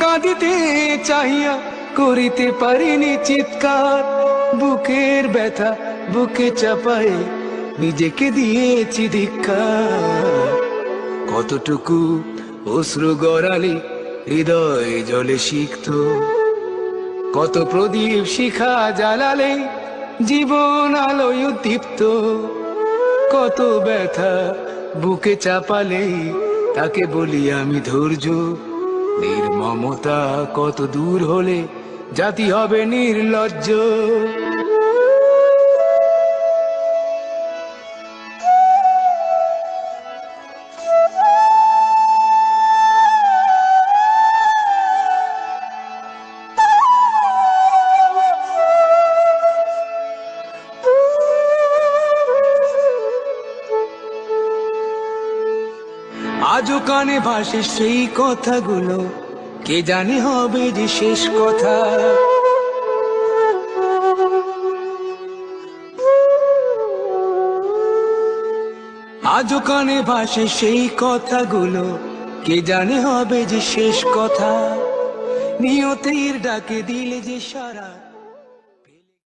কাঁদিতে চাহিয়া করিতে পারিনি চিৎকার, বুকের ব্যথা বুকে চাপায়ে নিজেকে দিয়েছি ধিক্কার। কতটুকু অশ্রু গড়ালে হৃদয় জলে সিক্ত, কত প্রদীপ শিখা জ্বালালে জীবন আলোয় উদ্দীপ্ত, কত ব্যথা বুকে চাপালে তাকে বলি আমি ধৈর্য। নির্মমতা কত দূর হলে জাতি হবে নির্লজ্জ। আজও কানে ভাসে সেই কথাগুলো, কে জানে হবে যে শেষ কথা। আজও কানে ভাসে সেই কথাগুলো, কে জানে হবে যে শেষ কথা। নিয়তির ডাকে দিলে যে সারা।